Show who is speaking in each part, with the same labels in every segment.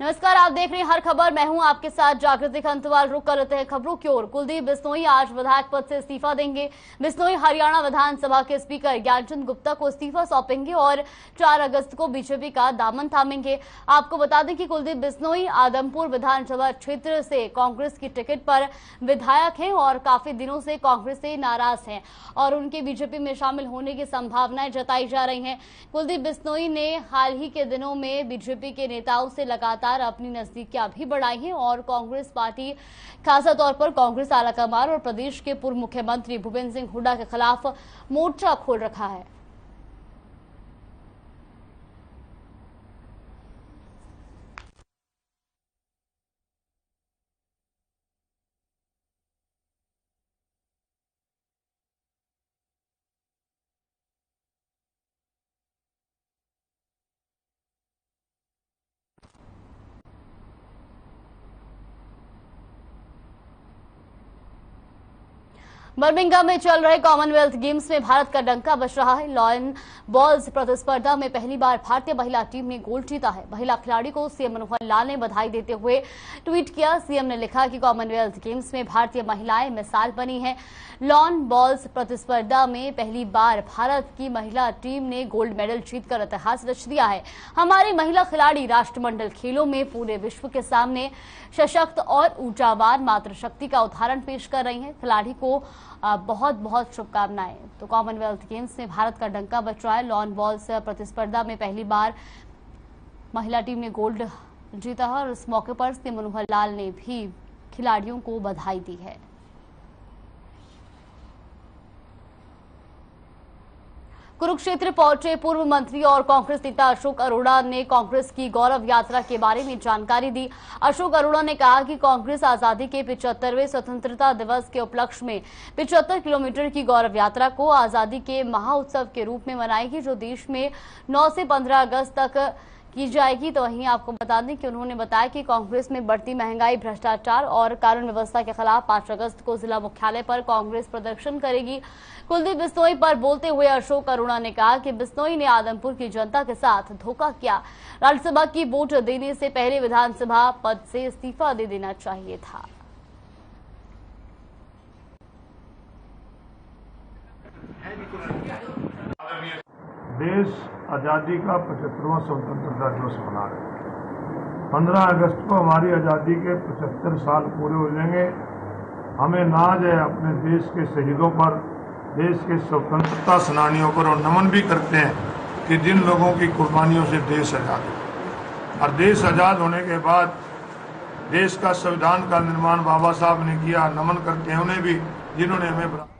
Speaker 1: नमस्कार, आप देख रहे हैं हर खबर। मैं हूं आपके साथ जागृति खंतवाल। रुक कर लेते हैं खबरों की ओर। कुलदीप बिश्नोई आज विधायक पद से इस्तीफा देंगे। बिश्नोई हरियाणा विधानसभा के स्पीकर ज्ञानचंद गुप्ता को इस्तीफा सौंपेंगे और 4 अगस्त को बीजेपी का दामन थामेंगे। आपको बता दें कि कुलदीप बिश्नोई आदमपुर विधानसभा क्षेत्र से कांग्रेस की टिकट पर विधायक हैं और काफी दिनों से कांग्रेस से नाराज हैं और उनके बीजेपी में शामिल होने की संभावनाएं जताई जा रही हैं। कुलदीप बिश्नोई ने हाल ही के दिनों में बीजेपी के नेताओं से लगातार अपनी नजदीकियां भी बढ़ाई हैं और कांग्रेस पार्टी खासा तौर पर कांग्रेस आलाकमान और प्रदेश के पूर्व मुख्यमंत्री भूपेंद्र सिंह हुड्डा के खिलाफ मोर्चा खोल रखा है। बर्मिंघम में चल रहे कॉमनवेल्थ गेम्स में भारत का डंका बज रहा है। लॉन बॉल्स प्रतिस्पर्धा में पहली बार भारतीय महिला टीम ने गोल्ड जीता है। महिला खिलाड़ी को सीएम मनोहर लाल ने बधाई देते हुए ट्वीट किया। सीएम ने लिखा कि कॉमनवेल्थ गेम्स में भारतीय महिलाएं मिसाल बनी हैं। लॉन बॉल्स प्रतिस्पर्धा में पहली बार भारत की महिला टीम ने गोल्ड मेडल जीतकर इतिहास रच दिया है। हमारी महिला खिलाड़ी राष्ट्रमंडल खेलों में पूरे विश्व के सामने सशक्त और ऊर्जावान मातृशक्ति का उदाहरण पेश कर रही हैं। खिलाड़ी को बहुत बहुत शुभकामनाएं। तो कॉमनवेल्थ गेम्स में भारत का डंका बज रहा है। लॉन बॉल्स प्रतिस्पर्धा में पहली बार महिला टीम ने गोल्ड जीता है और इस मौके पर सीएम मनोहर लाल ने भी खिलाड़ियों को बधाई दी है। कुरुक्षेत्र पहुंचे पूर्व मंत्री और कांग्रेस नेता अशोक अरोड़ा ने कांग्रेस की गौरव यात्रा के बारे में जानकारी दी। अशोक अरोड़ा ने कहा कि कांग्रेस आजादी के 75वें स्वतंत्रता दिवस के उपलक्ष्य में 75 किलोमीटर की गौरव यात्रा को आजादी के महाउत्सव के रूप में मनाएगी, जो देश में 9 से 15 अगस्त तक की जाएगी। तो वहीं आपको बता दें कि उन्होंने बताया कि कांग्रेस में बढ़ती महंगाई, भ्रष्टाचार और कानून व्यवस्था के खिलाफ 5 अगस्त को जिला मुख्यालय पर कांग्रेस प्रदर्शन करेगी। कुलदीप बिश्नोई पर बोलते हुए अशोक अरोड़ा ने कहा कि बिश्नोई ने आदमपुर की जनता के साथ धोखा किया। राज्यसभा की वोट देने से पहले विधानसभा पद से इस्तीफा दे देना चाहिए था।
Speaker 2: देश आज़ादी का 75वां स्वतंत्रता दिवस मना रहे हैं। 15 अगस्त को हमारी आज़ादी के 75 साल पूरे हो जाएंगे। हमें नाज है अपने देश के शहीदों पर, देश के स्वतंत्रता सेनानियों पर, और नमन भी करते हैं कि जिन लोगों की कुर्बानियों से देश आज़ाद है। और देश आज़ाद होने के बाद देश का संविधान का निर्माण बाबा साहब ने किया। नमन करते हैं उन्हें भी जिन्होंने हमें।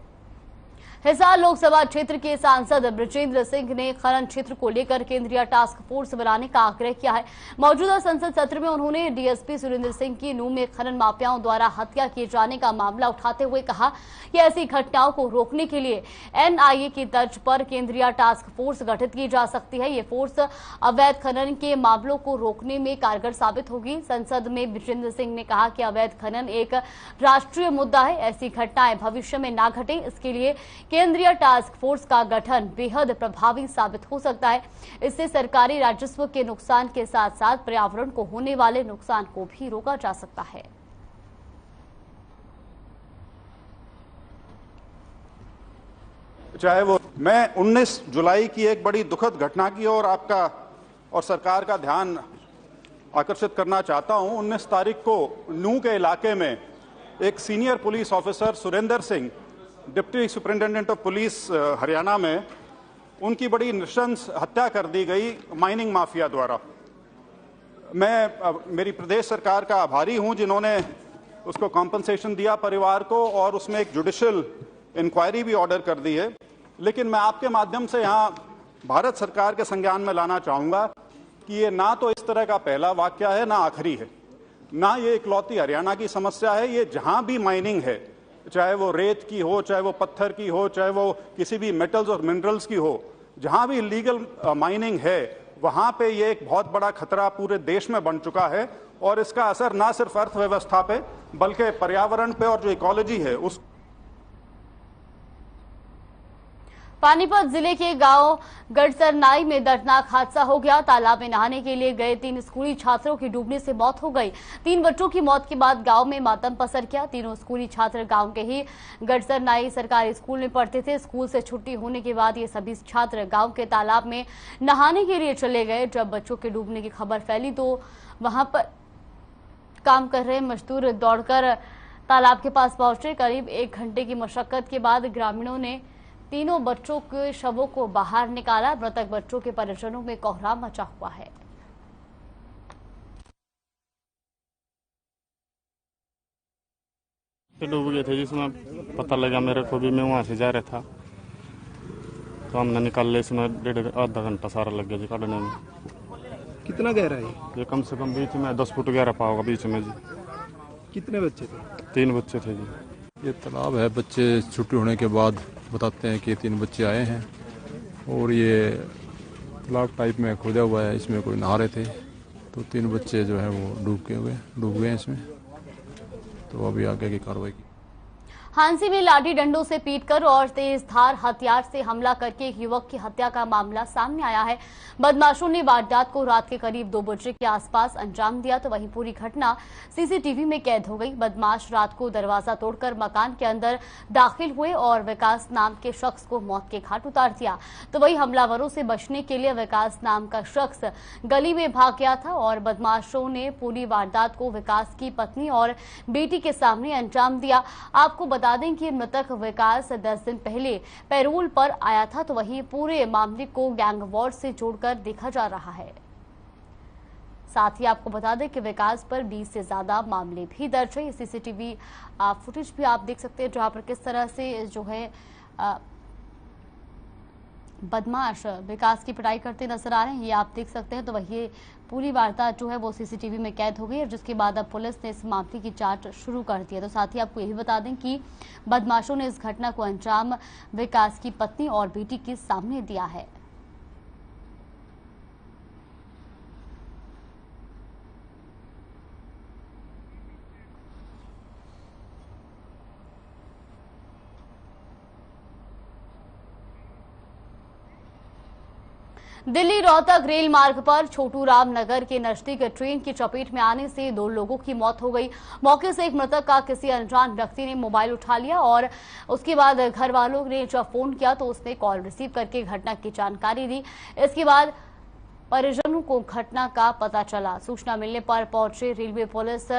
Speaker 1: हिसार लोकसभा क्षेत्र के सांसद बृजेंद्र सिंह ने खनन क्षेत्र को लेकर केंद्रीय टास्क फोर्स बनाने का आग्रह किया है। मौजूदा संसद सत्र में उन्होंने डीएसपी सुरेंद्र सिंह की नूंह में खनन माफियाओं द्वारा हत्या किए जाने का मामला उठाते हुए कहा कि ऐसी घटनाओं को रोकने के लिए एनआईए की तर्ज पर केंद्रीय टास्क फोर्स गठित की जा सकती है। ये फोर्स अवैध खनन के मामलों को रोकने में कारगर साबित होगी। संसद में बृजेंद्र सिंह ने कहा कि अवैध खनन एक राष्ट्रीय मुद्दा है। ऐसी घटनाएं भविष्य में न घटे, इसके लिए केंद्रीय टास्क फोर्स का गठन बेहद प्रभावी साबित हो सकता है। इससे सरकारी राजस्व के नुकसान के साथ साथ पर्यावरण को होने वाले नुकसान को भी रोका जा सकता है।
Speaker 3: चाहे वो मैं 19 जुलाई की एक बड़ी दुखद घटना की और आपका और सरकार का ध्यान आकर्षित करना चाहता हूं। 19 तारीख को नूंह के इलाके में एक senior police officer Surendra Singh, deputy superintendent of police Haryana में, उनकी बड़ी नृशंस हत्या कर दी गई माइनिंग माफिया द्वारा। मैं मेरी प्रदेश सरकार का आभारी हूं जिन्होंने उसको कॉम्पनसेशन दिया परिवार को और उसमें एक जुडिशियल इंक्वायरी भी ऑर्डर कर दी है। लेकिन मैं आपके माध्यम से यहां भारत सरकार के संज्ञान में लाना चाहूंगा कि ये ना तो इस तरह का पहला वाकया है, ना आखिरी है, ना ये इकलौती हरियाणा की समस्या है। ये जहां भी माइनिंग है, चाहे वो रेत की हो, चाहे वो पत्थर की हो, चाहे वो किसी भी मेटल्स और मिनरल्स की हो, जहां भी इलीगल माइनिंग है वहां पे ये एक बहुत बड़ा खतरा पूरे देश में बन चुका है। और इसका असर ना सिर्फ अर्थव्यवस्था पे बल्कि पर्यावरण पे और जो इकोलॉजी है उस
Speaker 1: पानीपत जिले के गांव गढ़सरनाई में दर्दनाक हादसा हो गया। तालाब में नहाने के लिए गए 3 स्कूली छात्रों की डूबने से मौत हो गई। 3 बच्चों की मौत के बाद गांव में मातम पसर गया। तीनों स्कूली छात्र गांव के ही गढ़सरनाई सरकारी स्कूल में पढ़ते थे। स्कूल से छुट्टी होने के बाद ये सभी छात्र गांव के तालाब में नहाने के लिए चले गए। जब बच्चों के डूबने की खबर फैली तो वहां पर काम कर रहे मजदूर दौड़कर तालाब के पास पहुंचे। करीब 1 घंटे की मशक्कत के बाद ग्रामीणों ने तीनों बच्चों के शवों को बाहर निकाला। मृतक बच्चों के परिजनों में कोहराम मचा हुआ है।
Speaker 4: डूब गए थे जिसमें पता लगा मेरे को भी, मैं वहां से जा रहा था तो हमने निकाल लिया। इसमें आधा घंटा सारा लग गया जी काटने में।
Speaker 5: कितना गहरा है
Speaker 4: ये? कम से कम बीच में 10 फुट गहरा पा होगा बीच में जी।
Speaker 5: कितने बच्चे थे?
Speaker 4: 3 बच्चे थे जी।
Speaker 6: ये तालाब है, बच्चे छुट्टी होने के बाद बताते हैं कि 3 बच्चे आए हैं और ये तालाब टाइप में खोदा हुआ है, इसमें कोई नहा रहे थे तो 3 बच्चे जो है वो डूब गए इसमें। तो अभी आगे की कार्रवाई की।
Speaker 1: हांसी में लाठी डंडों से पीटकर और तेज धार हथियार से हमला करके एक युवक की हत्या का मामला सामने आया है। बदमाशों ने वारदात को रात के करीब 2 बजे के आसपास अंजाम दिया तो वहीं पूरी घटना सीसीटीवी में कैद हो गई। बदमाश रात को दरवाजा तोड़कर मकान के अंदर दाखिल हुए और विकास नाम के शख्स को मौत के घाट उतार दिया। तो वहीं हमलावरों से बचने के लिए विकास नाम का शख्स गली में भाग गया था और बदमाशों ने पूरी वारदात को विकास की पत्नी और बेटी के सामने अंजाम दिया। आपको बता दें कि मृतक विकास 10 दिन पहले पैरोल पर आया था तो वहीं पूरे मामले को गैंग वॉर से जोड़कर देखा जा रहा है। साथ ही आपको बता दें कि विकास पर 20 से ज्यादा मामले भी दर्ज है। सीसीटीवी फुटेज भी आप देख सकते हैं जहां पर किस तरह से जो है बदमाश विकास की पिटाई करते नजर आ रहे हैं, ये आप देख सकते हैं। तो वही पूरी वारदात जो है वो सीसीटीवी में कैद हो गई है, जिसके बाद अब पुलिस ने इस मामले की जांच शुरू कर दी है। तो साथ ही आपको यही बता दें कि बदमाशों ने इस घटना को अंजाम विकास की पत्नी और बेटी के सामने दिया है। दिल्ली रोहतक रेल मार्ग पर छोटू राम नगर के नजदीक ट्रेन की चपेट में आने से 2 लोगों की मौत हो गई। मौके से एक मृतक का किसी अनजान व्यक्ति ने मोबाइल उठा लिया और उसके बाद घर वालों ने जब फोन किया तो उसने कॉल रिसीव करके घटना की जानकारी दी। इसके बाद परिजनों को घटना का पता चला। सूचना मिलने पर पहुंचे रेलवे पुलिस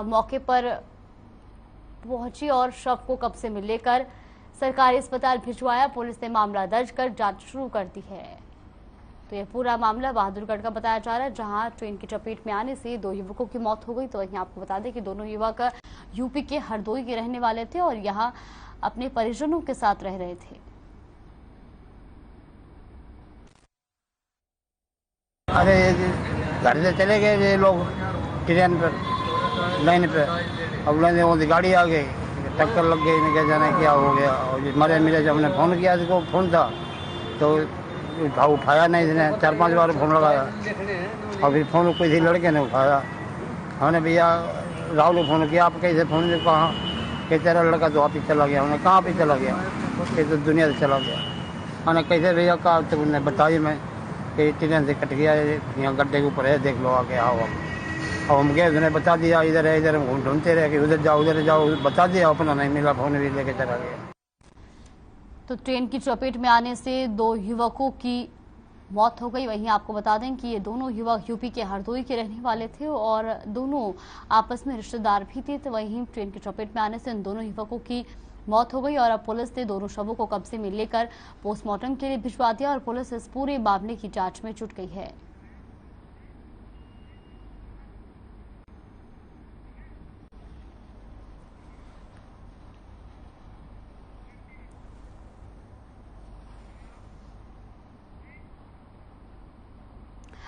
Speaker 1: मौके पर पहुंची और शव को कब्जे में लेकर सरकारी अस्पताल भिजवाया। पुलिस ने मामला दर्ज कर जांच शुरू कर दी है। तो यह पूरा मामला बहादुरगढ़ का बताया जा रहा है, जहां ट्रेन की चपेट में आने से 2 युवकों की मौत हो गई। तो वहीं आपको बता दें कि दोनों युवक यूपी के हरदोई के रहने वाले थे और यहां अपने परिजनों के साथ रह रहे थे।
Speaker 7: अरे घर से चले गए ये लोग ट्रेन पर, लाइन पे। अब लाइन में गाड़ी आ गई, टक्कर लग गई, इन्हें क्या जाना क्या हो गया। और मरे मेरे जब हमने फोन किया इसको, फोन था तो उठाया नहीं, इसने 4-5 बार फोन लगाया और फिर फोन कोई लड़के ने उठाया। हमने भैया राहुल को फोन किया, आप कैसे फोन में? कहाँ कि तेरा लड़का तो आप ही चला गया। उन्हें कहाँ पे चला गया? कि तो दुनिया से चला गया। हमने कैसे भैया कहा तो उन्हें बताई मैं कि ट्रेन से कट गया, यहाँ गड्ढे के ऊपर है, देख लो आके आओ। अब हम गए, उसने बता दिया इधर है, इधर हम ढूंढते रहे कि उधर जाओ, बता दिया। अपना नहीं मिला, फोन भी लेके चला गया।
Speaker 1: तो ट्रेन की चपेट में आने से 2 युवकों की मौत हो गई। वहीं आपको बता दें कि ये दोनों युवक यूपी के हरदोई के रहने वाले थे और दोनों आपस में रिश्तेदार भी थे। तो वहीं ट्रेन की चपेट में आने से इन दोनों युवकों की मौत हो गई और अब पुलिस ने दोनों शवों को कब्जे में लेकर पोस्टमार्टम के लिए भिजवा दिया और पुलिस इस पूरे मामले की जांच में जुट गई है।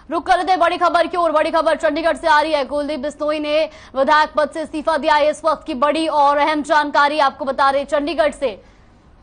Speaker 1: रुक कर दें बड़ी खबर की ओर। बड़ी खबर चंडीगढ़ से आ रही है। कुलदीप बिश्नोई ने विधायक पद से इस्तीफा दिया है। इस वक्त की बड़ी और अहम जानकारी आपको बता रहे चंडीगढ़ से।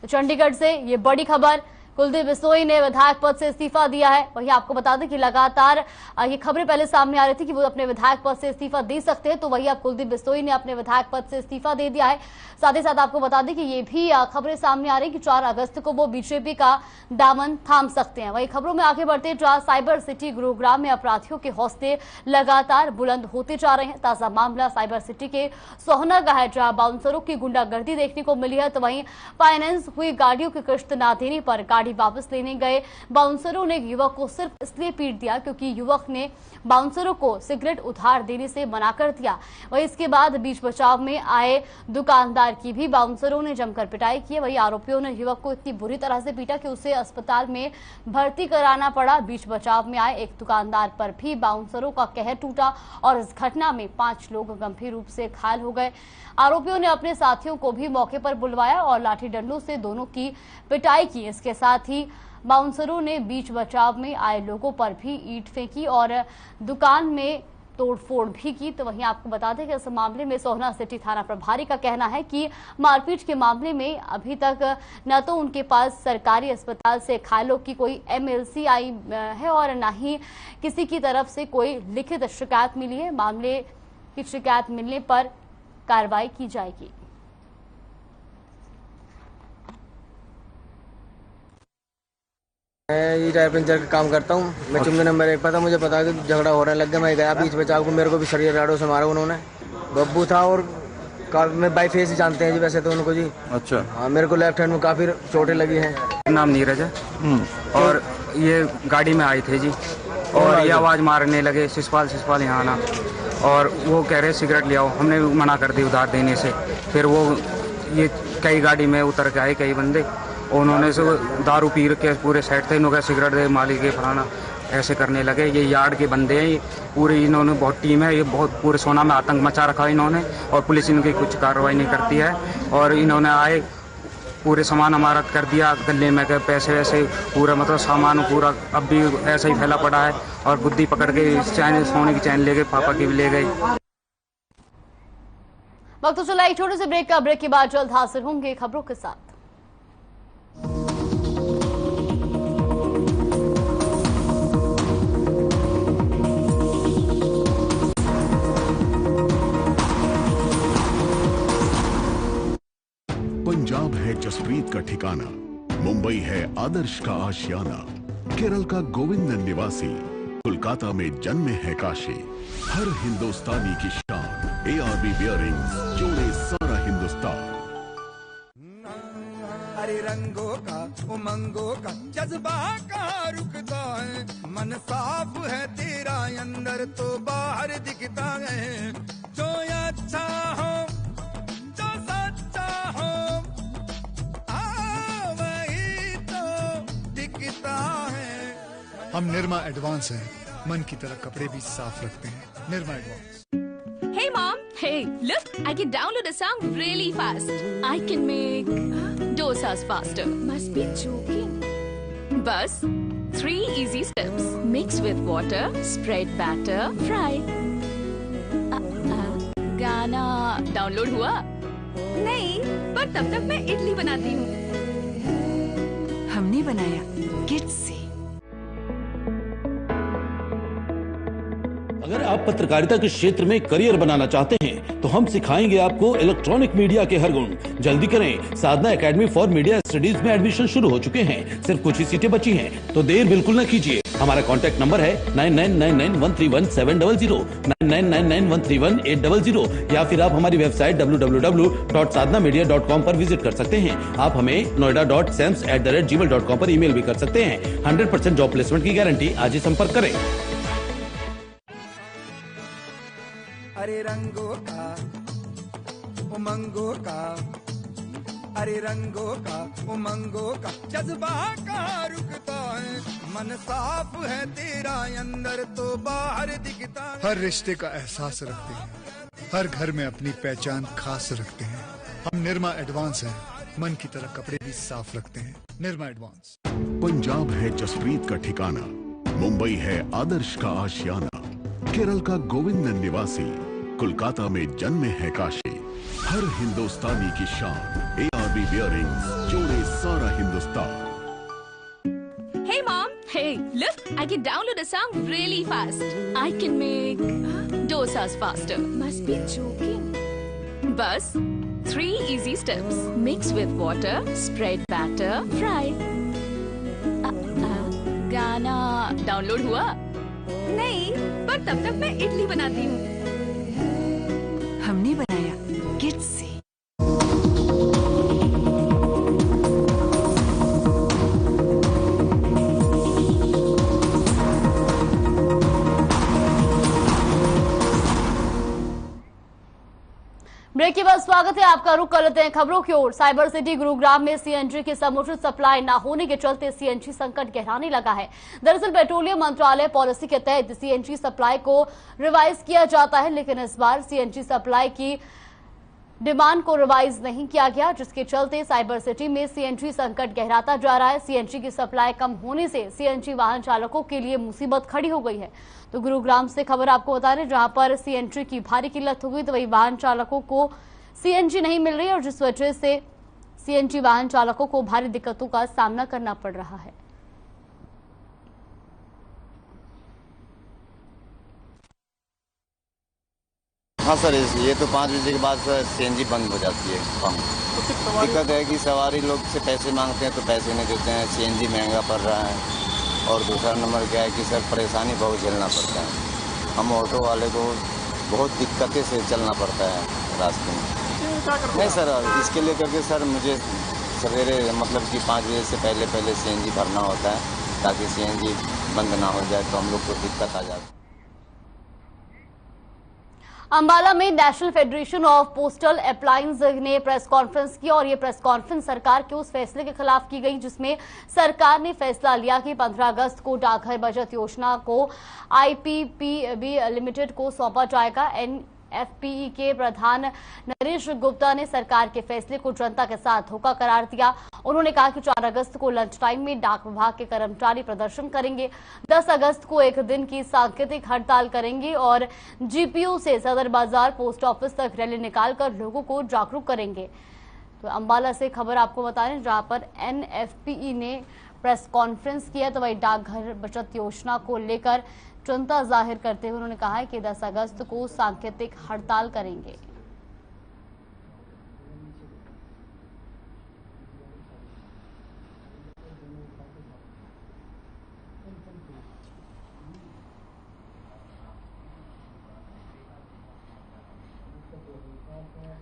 Speaker 1: तो चंडीगढ़ से ये बड़ी खबर, कुलदीप बिश्नोई ने विधायक पद से इस्तीफा दिया है। वहीं आपको बता दें कि लगातार ये खबरें पहले सामने आ रही थी कि वो अपने विधायक पद से इस्तीफा दे सकते हैं, तो वहीं अब कुलदीप बिश्नोई ने अपने विधायक पद से इस्तीफा दे दिया है। साथ ही साथ आपको बता दें कि ये भी खबरें सामने आ रही कि 4 अगस्त को वो बीजेपी का दामन थाम सकते हैं। वहीं खबरों में आगे बढ़ते जहां साइबर सिटी गुरुग्राम में अपराधियों के हौसले लगातार बुलंद होते जा रहे हैं। ताजा मामला साइबर सिटी के सोहना का है, जहां बाउंसरों की गुंडागर्दी देखने को मिली है। तो वहीं फाइनेंस हुई गाड़ियों की किश्त न देने पर गाड़ी वापस लेने गए बाउंसरों ने युवक को सिर्फ इसलिए पीट दिया क्योंकि युवक ने बाउंसरों को सिगरेट उधार देने से मना कर दिया। वहीं इसके बाद बीच बचाव में आए दुकानदार की भी बाउंसरों ने जमकर पिटाई की। वहीं आरोपियों ने युवक को इतनी बुरी तरह से पीटा कि उसे अस्पताल में भर्ती कराना पड़ा। बीच बचाव में आए एक दुकानदार पर भी बाउंसरों का कहर टूटा और इस घटना में 5 लोग गंभीर रूप से घायल हो गए। आरोपियों ने अपने साथियों को भी मौके पर बुलवाया और लाठी डंडों से दोनों की पिटाई की। इसके साथ ही बाउंसरों ने बीच बचाव में आए लोगों पर भी ईंट फेंकी और दुकान में तोड़फोड़ भी की। तो वहीं आपको बता दें कि इस मामले में सोहना सिटी थाना प्रभारी का कहना है कि मारपीट के मामले में अभी तक न तो उनके पास सरकारी अस्पताल से घायलों की कोई MLC आई है और न ही किसी की तरफ से कोई लिखित शिकायत मिली है। मामले की शिकायत मिलने पर कार्रवाई की जाएगी।
Speaker 8: मैं टायर पंचर का काम करता हूँ। मैं चुम्बे नंबर 1 पर था। मुझे पता कि झगड़ा हो रहा लग गया। मैं गया बीच बचाव को, मेरे को भी शरीर राड़ों से मारा उन्होंने। बब्बू था और मैं बाई फेस जानते हैं जी वैसे तो उनको जी। अच्छा। हाँ, मेरे को लेफ्ट हैंड में काफी चोटें लगी हैं।
Speaker 9: नाम नीरज है और ये गाड़ी में आए थे जी और ये आवाज मारने लगे शिषपाल यहाँ आना, और वो कह रहे सिगरेट ले आओ। हमने मना कर दी उधार देने से। फिर वो ये कई गाड़ी में उतर के आए कई बंदे, उन्होंने से दारू पी के पूरे सेट थे। इन्होंने सिगरेट दे मालिक के फलाना ऐसे करने लगे। ये यार्ड के बंदे हैं, ये पूरे इन्होंने बहुत टीम है, ये बहुत पूरे सोना में आतंक मचा रखा है इन्होंने, और पुलिस इनकी कुछ कार्रवाई नहीं करती है। और इन्होंने आए पूरे सामान हमारा कर दिया गले में, पैसे वैसे पूरा मतलब सामान पूरा अब भी ऐसा ही फैला पड़ा है। और बुद्धि पकड़ के चैन सोने की चैन ले गए, पापा की भी ले गए।
Speaker 1: वक्त तो चला एक छोटे से ब्रेक का। ब्रेक के बाद जल्द हाजिर होंगे खबरों के साथ।
Speaker 10: पंजाब है जसप्रीत का ठिकाना, मुंबई है आदर्श का आशियाना, केरल का गोविंद निवासी, कोलकाता में जन्मे है काशी। हर हिंदुस्तानी की शान ARB बियरिंग्स जोड़े सारा हिंदुस्तान।
Speaker 11: अरे रंगों का उमंगों का जज्बा का रुकता है, मन साफ है तेरा अंदर तो बाहर दिखता है। जो अच्छा हो जो सच्चा हो वही तो दिखता है।
Speaker 12: हम निर्मा एडवांस हैं, मन की तरह कपड़े भी साफ रखते हैं। Nirma advance.
Speaker 13: Hey mom, hey, look, I can download a song really fast. I can make dosas faster. Must be joking. Bus, 3 easy steps. Mix with water, spread batter, fry. गाना डाउनलोड हुआ? नहीं, पर तब तक मैं इडली बनाती हूँ। हमने बनाया किड्स से।
Speaker 14: अगर आप पत्रकारिता के क्षेत्र में करियर बनाना चाहते हैं तो हम सिखाएंगे आपको इलेक्ट्रॉनिक मीडिया के हर गुण। जल्दी करें, साधना एकेडमी फॉर मीडिया स्टडीज में एडमिशन शुरू हो चुके हैं। सिर्फ कुछ ही सीटें बची हैं, तो देर बिल्कुल न कीजिए। हमारा कॉन्टैक्ट नंबर है 9999131700, 9999131800, या फिर आप हमारी वेबसाइट www.sadhnamedia.com पर विजिट कर सकते हैं। आप हमें noida.sams@gmail.com पर ईमेल भी कर सकते हैं। 100% जॉब प्लेसमेंट की गारंटी। आज ही संपर्क करें।
Speaker 11: अरे रंगों का उमंगों का, अरे रंगों का उमंगों का जज्बा का रुकता है, मन साफ है तेरा अंदर तो बाहर दिखता है।
Speaker 12: हर रिश्ते का एहसास रखते हैं, हर घर में अपनी पहचान खास रखते हैं। हम निर्मा एडवांस हैं, मन की तरह कपड़े भी साफ रखते हैं। निर्मा एडवांस।
Speaker 10: पंजाब है जसप्रीत का ठिकाना, मुंबई है आदर्श का आशियाना, केरल का गोविंद निवासी, कोलकाता में जन्मे है काशी। हर हिंदुस्तानी की शान ARB बियरिंग्स जोड़े सारा Hindustan.
Speaker 13: Hey, look, I can download a song really fast. I can make dosas faster. Must be joking. Bus, 3 easy steps. Mix with water, spread batter, fry. गाना डाउनलोड हुआ? नहीं, पर तब तक मैं इडली बनाती हूँ। हमने बनाया किड्स से।
Speaker 1: ब्रेक के बाद स्वागत है आपका। रुख कर लेते हैं खबरों की ओर। साइबर सिटी गुरुग्राम में सीएनजी की समुचित सप्लाई न होने के चलते सीएनजी संकट गहराने लगा है। दरअसल पेट्रोलियम मंत्रालय पॉलिसी के तहत सीएनजी सप्लाई को रिवाइज किया जाता है, लेकिन इस बार सीएनजी सप्लाई की डिमांड को रिवाइज नहीं किया गया, जिसके चलते साइबर सिटी में सीएनजी संकट गहराता जा रहा है। सीएनजी की सप्लाई कम होने से सीएनजी वाहन चालकों के लिए मुसीबत खड़ी हो गई है। तो गुरुग्राम से खबर आपको बता रहे, जहां पर सीएनजी की भारी किल्लत हो गई, तो वही वाहन चालकों को सीएनजी नहीं मिल रही है और जिस वजह से सीएनजी वाहन चालकों को भारी दिक्कतों का सामना करना पड़ रहा है।
Speaker 15: हाँ सर, ये तो 5 बजे के बाद सीएनजी बंद हो जाती है। दिक्कत है कि सवारी लोग से पैसे मांगते हैं तो पैसे नहीं देते हैं, सीएनजी महंगा पड़ रहा है। और दूसरा नंबर क्या है कि सर परेशानी बहुत झेलना पड़ता है। हम ऑटो वाले को बहुत दिक्कतें से चलना पड़ता है रास्ते में। नहीं सर, इसके लिए करके सर मुझे सवेरे मतलब कि 5 बजे से पहले सीएनजी भरना होता है, ताकि सीएनजी बंद ना हो जाए तो हम लोग को दिक्कत आ जाती है।
Speaker 1: अंबाला में national federation of postal appliance ने प्रेस कॉन्फ्रेंस की और ये प्रेस कॉन्फ्रेंस सरकार के उस फैसले के खिलाफ की गई जिसमें सरकार ने फैसला लिया कि 15 अगस्त को डाकघर बचत योजना को आईपीपीबी लिमिटेड को सौंपा जाएगा। एनएफपीई के प्रधान नरेश गुप्ता ने सरकार के फैसले को जनता के साथ धोखा करार दिया। उन्होंने कहा कि 4 अगस्त को लंच टाइम में डाक विभाग के कर्मचारी प्रदर्शन करेंगे, 10 अगस्त को एक दिन की सांकेतिक हड़ताल करेंगे और जीपीओ से सदर बाजार पोस्ट ऑफिस तक रैली निकालकर लोगों को जागरूक करेंगे। तो अंबाला से खबर आपको बता रहे हैं, जहां पर एनएफपीई ने प्रेस कॉन्फ्रेंस किया, तो वही डाकघर बचत योजना को लेकर चिंता जाहिर करते हुए उन्होंने कहा है कि 10 अगस्त को सांकेतिक हड़ताल करेंगे।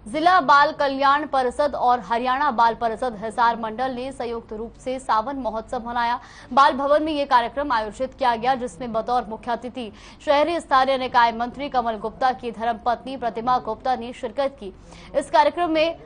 Speaker 1: जिला बाल कल्याण परिषद और हरियाणा बाल परिषद हिसार मंडल ने संयुक्त रूप से सावन महोत्सव मनाया। बाल भवन में ये कार्यक्रम आयोजित किया गया, जिसमें बतौर मुख्य अतिथि शहरी स्थानीय निकाय मंत्री कमल गुप्ता की धर्मपत्नी प्रतिमा गुप्ता ने शिरकत की। इस कार्यक्रम में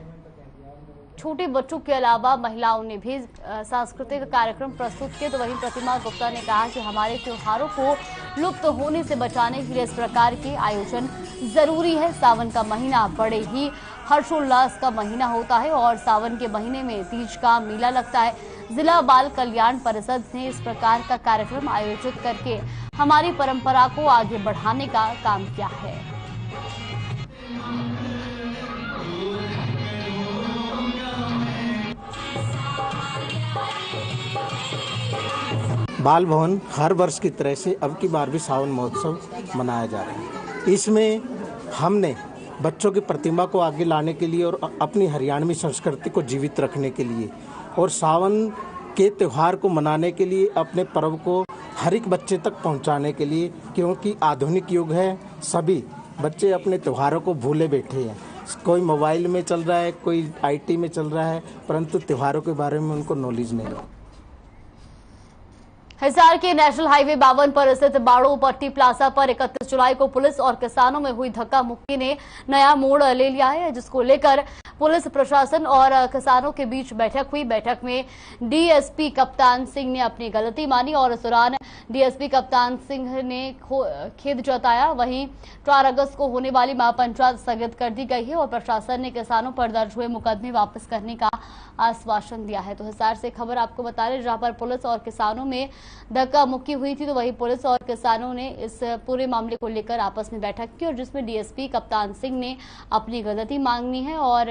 Speaker 1: छोटे बच्चों के अलावा महिलाओं ने भी सांस्कृतिक कार्यक्रम प्रस्तुत किए। तो वहीं प्रतिमा गुप्ता ने कहा कि हमारे त्योहारों को लुप्त होने से बचाने के लिए इस प्रकार के आयोजन जरूरी है। सावन का महीना बड़े ही हर्षोल्लास का महीना होता है और सावन के महीने में तीज का मेला लगता है। जिला बाल कल्याण परिषद ने इस प्रकार का कार्यक्रम आयोजित करके हमारी परंपरा को आगे बढ़ाने का काम किया है।
Speaker 16: बाल भवन हर वर्ष की तरह से अब की बार भी सावन महोत्सव मनाया जा रहा है। इसमें हमने बच्चों की प्रतिमा को आगे लाने के लिए और अपनी हरियाणवी संस्कृति को जीवित रखने के लिए और सावन के त्यौहार को मनाने के लिए अपने पर्व को हर एक बच्चे तक पहुंचाने के लिए, क्योंकि आधुनिक युग है, सभी बच्चे अपने त्योहारों को भूले बैठे हैं। कोई मोबाइल में चल रहा है, कोई आईटी में चल रहा है, परंतु त्योहारों के बारे में उनको नॉलेज नहीं है।
Speaker 1: हिसार के नेशनल हाईवे 52 पर स्थित बाड़ो पट्टी प्लाजा पर 31 जुलाई को पुलिस और किसानों में हुई धक्का मुक्की ने नया मोड़ ले लिया है, जिसको लेकर पुलिस प्रशासन और किसानों के बीच बैठक हुई। बैठक में डीएसपी कप्तान सिंह ने अपनी गलती मानी और इस दौरान डीएसपी कप्तान सिंह ने खेद जताया। वहीं 4 अगस्त को होने वाली महापंचायत स्थगित कर दी गई है और प्रशासन ने किसानों पर दर्ज हुए मुकदमे वापस करने का आश्वासन दिया है। तो हिसार से खबर आपको बता रहे, जहां पर पुलिस और किसानों में धक्का मुक्की हुई थी, तो वहीं पुलिस और किसानों ने इस पूरे मामले को लेकर आपस में बैठक की और जिसमें डीएसपी कप्तान सिंह ने अपनी गलती मांगनी है और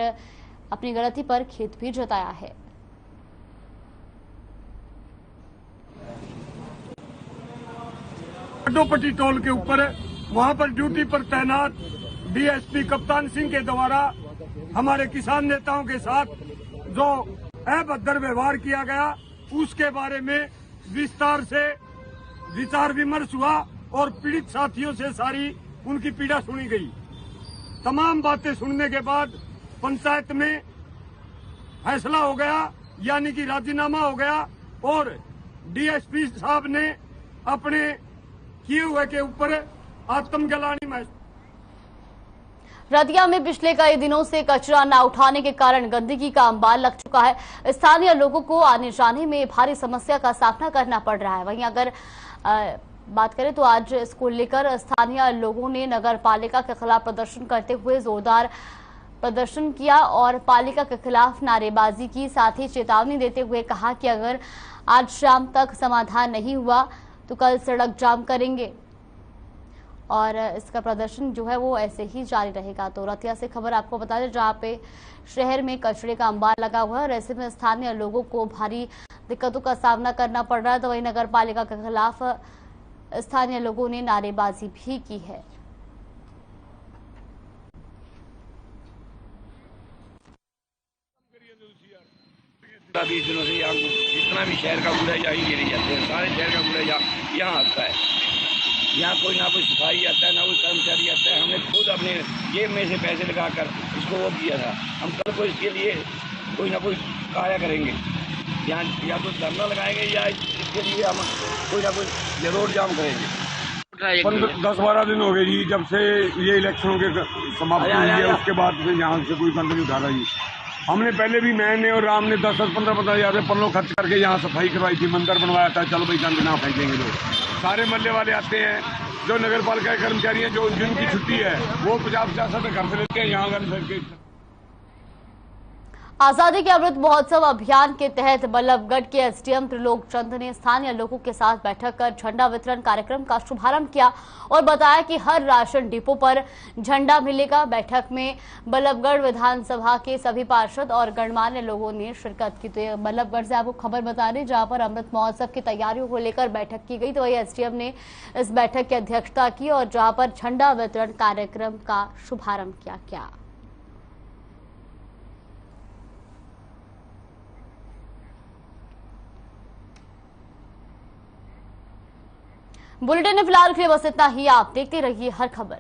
Speaker 1: अपनी गलती पर खेद भी जताया है।
Speaker 2: अड्डोपट्टी टोल के ऊपर वहां पर ड्यूटी पर तैनात डीएसपी कप्तान सिंह के द्वारा हमारे किसान नेताओं के साथ जो अभद्र व्यवहार किया गया उसके बारे में विस्तार से विचार विमर्श हुआ और पीड़ित साथियों से सारी उनकी पीड़ा सुनी गई। तमाम बातें सुनने के बाद पंचायत में फैसला हो गया, यानी कि राजीनामा हो गया और डीएसपी साहब ने अपने किए हुए के ऊपर आत्मग्लानि महसूस।
Speaker 1: रतिया में पिछले कई दिनों से कचरा न उठाने के कारण गंदगी का अंबार लग चुका है। स्थानीय लोगों को आने जाने में भारी समस्या का सामना करना पड़ रहा है। वहीं अगर बात करें तो आज इसको लेकर स्थानीय लोगों ने नगर पालिका के खिलाफ प्रदर्शन करते हुए जोरदार प्रदर्शन किया और पालिका के खिलाफ नारेबाजी की, साथ ही चेतावनी देते हुए कहा कि अगर आज शाम तक समाधान नहीं हुआ तो कल सड़क जाम करेंगे और इसका प्रदर्शन जो है वो ऐसे ही जारी रहेगा। तो रतिया से खबर आपको बता दें, जहाँ पे शहर में कचरे का अंबार लगा हुआ है और ऐसे में स्थानीय लोगों को भारी दिक्कतों का सामना करना पड़ रहा है। तो वहीं नगर पालिका के खिलाफ स्थानीय लोगों ने नारेबाजी भी की है।
Speaker 17: बीस दिनों से यहाँ जितना भी शहर का कूड़ा यहीं गिरे जाते हैं, सारे शहर का कूड़ा यहाँ आता है। यहाँ कोई ना कोई सिपाही आता है, ना कोई कर्मचारी आता है। हमने खुद अपने जेब में से पैसे लगाकर इसको वो किया था। हम कल को इसके लिए कोई ना कोई कार्य करेंगे, यहाँ या तो धरना लगाएंगे या इसके लिए हम कोई ना कोई रोड जाम करेंगे।
Speaker 18: 10-12 दिन हो गए जी जब से ये इलेक्शनों के समाप्ति हुई है, उसके बाद से यहाँ से कोई गंदगी उठा रही है। हमने पहले भी मैंने और राम ने 10-15 हज़ार पन्नों खर्च करके यहाँ सफाई करवाई थी, मंदिर बनवाया था। चलो भाई गंद ना फेंकेंगे लोग। सारे मोहल्ले वाले आते हैं, जो नगर पालिका के कर्मचारी हैं, जो जिनकी छुट्टी है वो 50-50 घर से लेते हैं यहाँ गंद फेंक के।
Speaker 1: आजादी के अमृत महोत्सव अभियान के तहत बल्लभगढ़ के एसडीएम त्रिलोक चंद ने स्थानीय लोगों के साथ बैठक कर झंडा वितरण कार्यक्रम का शुभारंभ किया और बताया कि हर राशन डिपो पर झंडा मिलेगा। बैठक में बल्लभगढ़ विधानसभा के सभी पार्षद और गणमान्य लोगों ने शिरकत की। तो बल्लभगढ़ से आपको खबर बता रहे, जहां पर अमृत महोत्सव की तैयारियों को लेकर बैठक की गई। तो वही एसडीएम ने इस बैठक की अध्यक्षता की और जहां पर झंडा वितरण कार्यक्रम का शुभारंभ किया गया। बुलेटिन में फिलहाल के लिए बस इतना ही। आप देखते रहिए हर खबर।